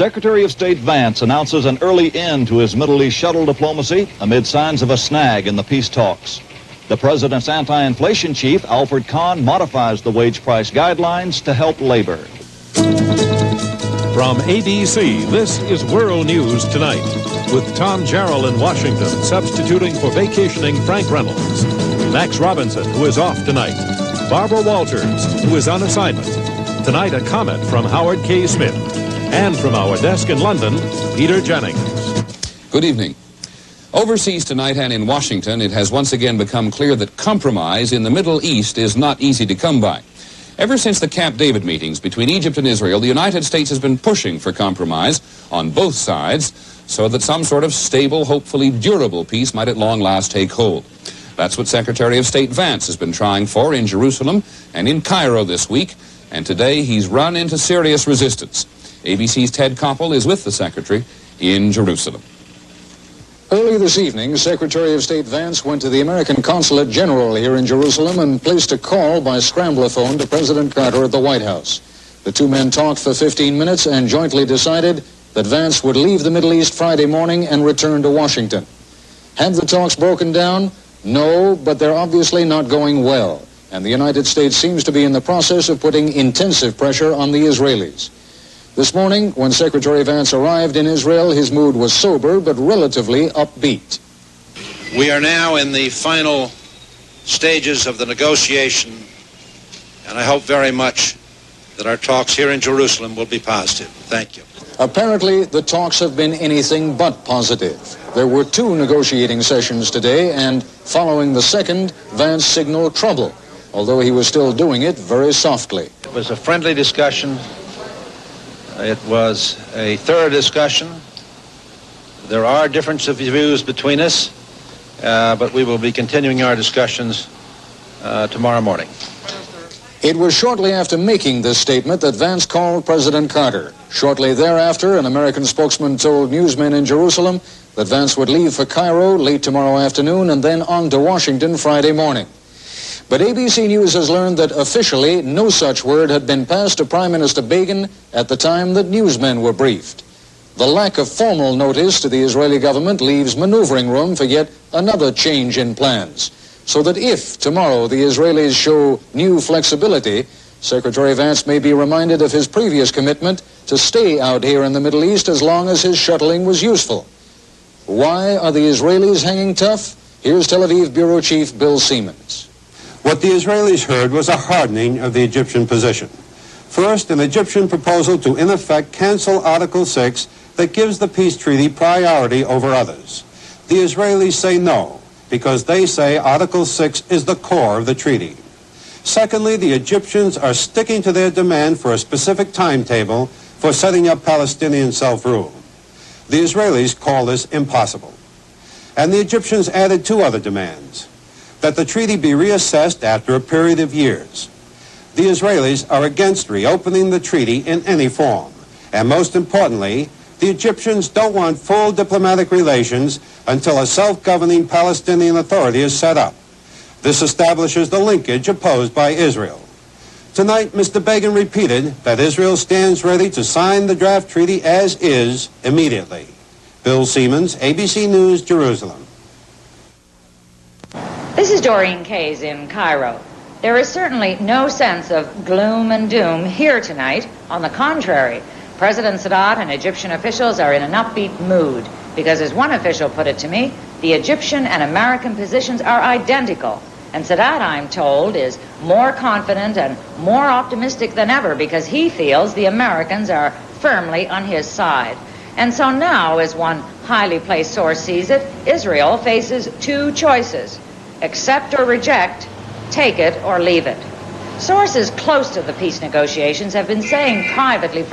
Secretary of State Vance announces an early end to his Middle East shuttle diplomacy amid signs of a snag in the peace talks. The president's anti-inflation chief, Alfred Kahn, modifies the wage price guidelines to help labor. From ABC, this is World News Tonight, with Tom Jarrell in Washington, substituting for vacationing Frank Reynolds. Max Robinson, who is off tonight. Barbara Walters, who is on assignment. Tonight, a comment from Howard K. Smith. And from our desk in London, Peter Jennings. Good evening. Overseas tonight and in Washington, it has once again become clear that compromise in the Middle East is not easy to come by. Ever since the Camp David meetings between Egypt and Israel, the United States has been pushing for compromise on both sides so that some sort of stable, hopefully durable peace might at long last take hold. That's what Secretary of State Vance has been trying for in Jerusalem and in Cairo this week, and today he's run into serious resistance. ABC's Ted Koppel is with the Secretary in Jerusalem. Early this evening, Secretary of State Vance went to the American Consulate General here in Jerusalem and placed a call by scrambler phone to President Carter at the White House. The two men talked for 15 minutes and jointly decided that Vance would leave the Middle East Friday morning and return to Washington. Have the talks broken down? No, but they're obviously not going well, and the United States seems to be in the process of putting intensive pressure on the Israelis. This morning, when Secretary Vance arrived in Israel, his mood was sober but relatively upbeat. We are now in the final stages of the negotiation, and I hope very much that our talks here in Jerusalem will be positive. Thank you. Apparently, the talks have been anything but positive. There were two negotiating sessions today, and following the second, Vance signaled trouble, although he was still doing it very softly. It was a friendly discussion. It was a thorough discussion. There are differences of views between us, but we will be continuing our discussions tomorrow morning. It was shortly after making this statement that Vance called President Carter. Shortly thereafter, an American spokesman told newsmen in Jerusalem that Vance would leave for Cairo late tomorrow afternoon and then on to Washington Friday morning. But ABC News has learned that officially no such word had been passed to Prime Minister Begin at the time that newsmen were briefed. The lack of formal notice to the Israeli government leaves maneuvering room for yet another change in plans, so that if tomorrow the Israelis show new flexibility, Secretary Vance may be reminded of his previous commitment to stay out here in the Middle East as long as his shuttling was useful. Why are the Israelis hanging tough? Here's Tel Aviv Bureau Chief Bill Siemens. What the Israelis heard was a hardening of the Egyptian position. First, an Egyptian proposal to, in effect, cancel Article 6 that gives the peace treaty priority over others. The Israelis say no, because they say Article 6 is the core of the treaty. Secondly, the Egyptians are sticking to their demand for a specific timetable for setting up Palestinian self-rule. The Israelis call this impossible. And the Egyptians added two other demands: that the treaty be reassessed after a period of years. The Israelis are against reopening the treaty in any form. And most importantly, the Egyptians don't want full diplomatic relations until a self-governing Palestinian Authority is set up. This establishes the linkage opposed by Israel. Tonight, Mr. Begin repeated that Israel stands ready to sign the draft treaty as is immediately. Bill Siemens, ABC News, Jerusalem. This is Doreen Kays in Cairo. There is certainly no sense of gloom and doom here tonight. On the contrary, President Sadat and Egyptian officials are in an upbeat mood because, as one official put it to me, the Egyptian and American positions are identical. And Sadat, I'm told, is more confident and more optimistic than ever because he feels the Americans are firmly on his side. And so now, as one highly placed source sees it, Israel faces two choices: accept or reject, take it or leave it. Sources close to the peace negotiations have been saying privately for